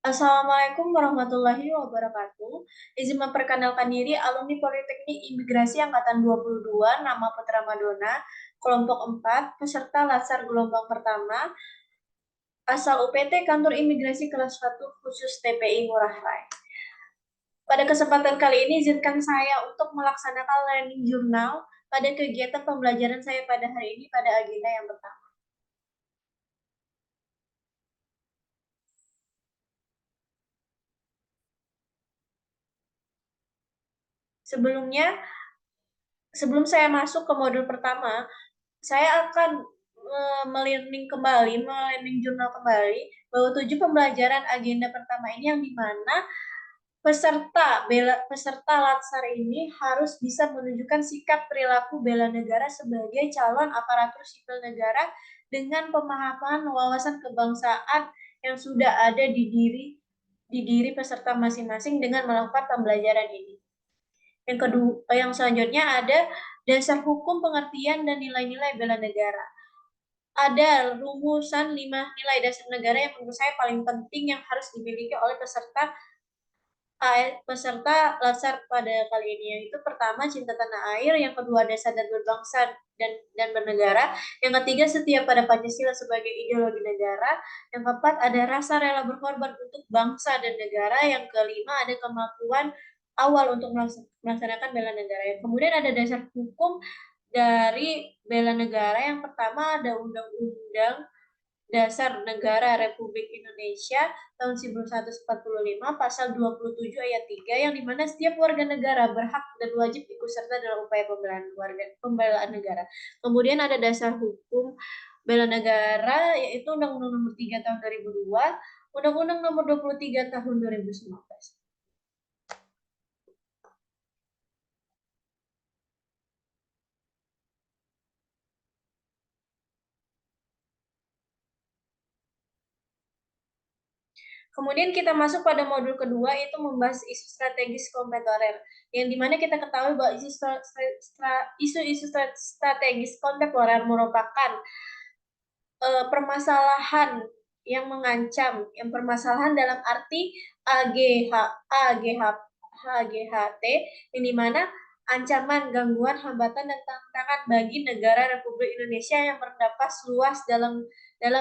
Assalamualaikum warahmatullahi wabarakatuh. Izin memperkenalkan diri, alumni Politeknik Imigrasi Angkatan 22, nama Putra Madonna, kelompok 4, peserta Latsar gelombang pertama, asal UPT Kantor Imigrasi kelas 1 khusus TPI Ngurah Rai. Pada kesempatan kali ini, izinkan saya untuk melaksanakan learning journal pada kegiatan pembelajaran saya pada hari ini pada agenda yang pertama. Sebelumnya, sebelum saya masuk ke modul pertama, saya akan melearning jurnal kembali bahwa 7 pembelajaran agenda pertama ini yang dimana peserta Latsar ini harus bisa menunjukkan sikap perilaku bela negara sebagai calon aparatur sipil negara dengan pemahaman wawasan kebangsaan yang sudah ada di diri peserta masing-masing dengan melakukan pembelajaran ini. Yang kedua, yang selanjutnya ada dasar hukum pengertian dan nilai-nilai bela negara. Ada rumusan 5 nilai dasar negara yang menurut saya paling penting yang harus dimiliki oleh peserta Latsar pada kali ini, yaitu pertama cinta tanah air, yang kedua dasar dan berbangsa dan bernegara, yang ketiga setia pada Pancasila sebagai ideologi negara, yang keempat ada rasa rela berkorban untuk bangsa dan negara, yang kelima ada kemampuan awal untuk melaksanakan bela negara. Yang kemudian ada dasar hukum dari bela negara. Yang pertama ada Undang-Undang Dasar Negara Republik Indonesia tahun 1945 pasal 27 ayat 3 yang dimana setiap warga negara berhak dan wajib ikut serta dalam upaya pembelaan negara. Kemudian ada dasar hukum bela negara yaitu Undang-Undang Nomor 3 tahun 2002, Undang-Undang Nomor 23 tahun 2019. Kemudian kita masuk pada modul kedua, yaitu membahas isu strategis kontemporer, yang dimana kita ketahui bahwa isu-isu strategis kontemporer merupakan permasalahan yang mengancam, yang permasalahan dalam arti AGH, AGH, HGHT, yang dimana ancaman, gangguan, hambatan, dan tantangan bagi negara Republik Indonesia yang berdampak luas dalam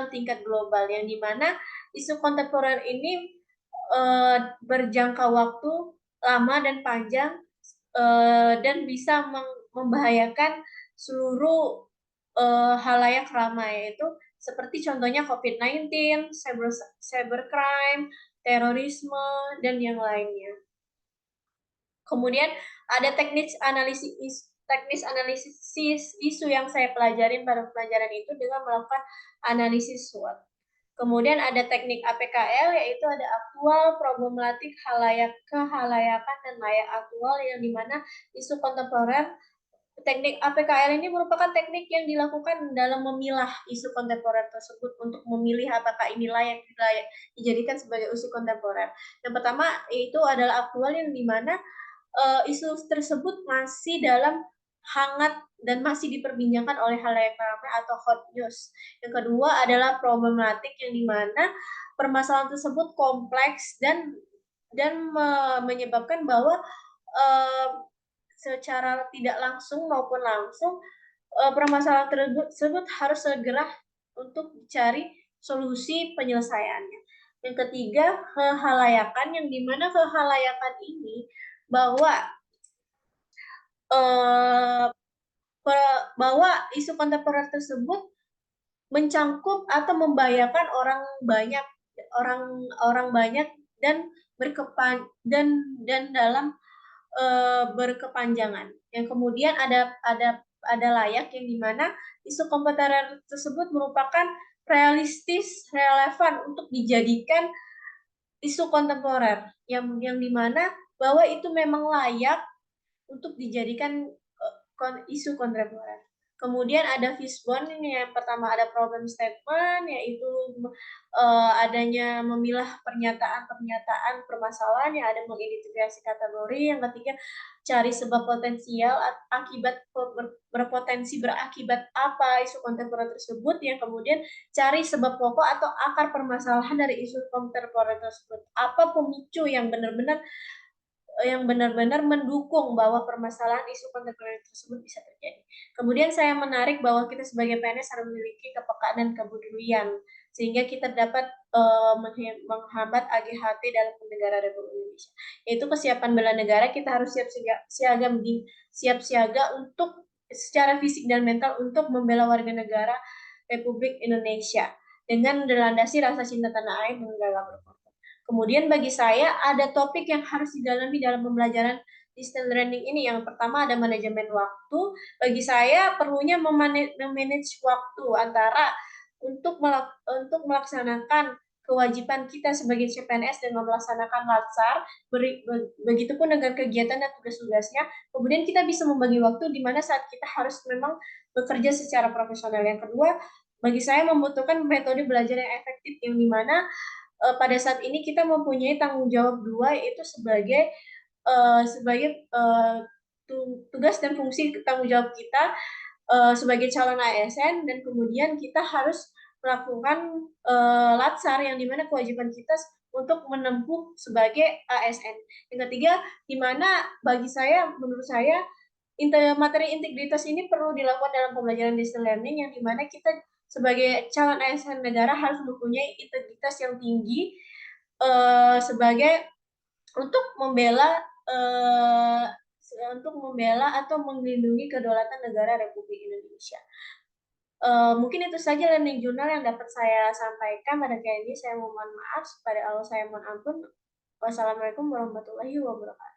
tingkat global, yang dimana isu kontemporer ini berjangka waktu lama dan panjang dan bisa membahayakan seluruh halayak ramai, yaitu seperti contohnya COVID-19, cybercrime, terorisme, dan yang lainnya. Kemudian ada teknis analisis isu yang saya pelajarin pada pelajaran itu dengan melakukan analisis SWOT. Kemudian ada teknik APKL, yaitu ada aktual, problematik, kehalayakan, dan layak aktual, yang dimana isu kontemporer. Teknik APKL ini merupakan teknik yang dilakukan dalam memilah isu kontemporer tersebut untuk memilih apakah ini layak dijadikan sebagai isu kontemporer. Yang pertama itu adalah aktual, yang dimana isu tersebut masih dalam hangat dan masih diperbincangkan oleh halayak ramai atau hot news. Yang kedua adalah problematik, yang dimana permasalahan tersebut kompleks dan menyebabkan bahwa secara tidak langsung maupun langsung permasalahan tersebut harus segera untuk dicari solusi penyelesaiannya. Yang ketiga, kehalayakan, yang dimana kehalayakan ini bahwa eh, bahwa isu kontemporer tersebut mencangkup atau membahayakan orang banyak dan dalam berkepanjangan. Yang kemudian ada layak, yang dimana isu kontemporer tersebut merupakan realistis, relevan untuk dijadikan isu kontemporer, yang dimana bahwa itu memang layak untuk dijadikan isu kontemporer. Kemudian ada fishbone ini yang pertama ada problem statement, yaitu adanya memilah pernyataan-pernyataan permasalahan, yang ada mengidentifikasi kategori, yang ketiga cari sebab potensial akibat berpotensi berakibat apa isu kontemporer tersebut, yang kemudian cari sebab pokok atau akar permasalahan dari isu kontemporer tersebut. Apa pemicu yang benar-benar mendukung bahwa permasalahan isu kontemporer tersebut bisa terjadi. Kemudian saya menarik bahwa kita sebagai PNS harus memiliki kepekaan dan kepedulian sehingga kita dapat menghambat AGHT dalam negara Republik Indonesia. Yaitu kesiapan bela negara, kita harus siap siaga untuk secara fisik dan mental untuk membela warga negara Republik Indonesia dengan dilandasi rasa cinta tanah air dan rela berkorban. Kemudian bagi saya ada topik yang harus didalami dalam pembelajaran distance learning ini. Yang pertama ada manajemen waktu. Bagi saya perlunya memanage waktu antara untuk melaksanakan kewajiban kita sebagai CPNS dengan melaksanakan latsar, begitupun dengan kegiatan dan tugas-tugasnya. Kemudian kita bisa membagi waktu di mana saat kita harus memang bekerja secara profesional. Yang kedua, bagi saya membutuhkan metode belajar yang efektif, yang dimana pada saat ini kita mempunyai tanggung jawab dua, yaitu sebagai tugas dan fungsi tanggung jawab kita sebagai calon ASN, dan kemudian kita harus melakukan latsar yang dimana kewajiban kita untuk menempuh sebagai ASN. Yang ketiga, dimana menurut saya materi integritas ini perlu dilakukan dalam pembelajaran distance learning, yang dimana kita sebagai calon ASN negara harus mempunyai integritas yang tinggi sebagai untuk membela uh, untuk membela atau melindungi kedaulatan negara Republik Indonesia. Mungkin itu saja learning journal yang dapat saya sampaikan pada kali ini. Saya mohon maaf, pada Allah saya mohon ampun. Wassalamualaikum warahmatullahi wabarakatuh.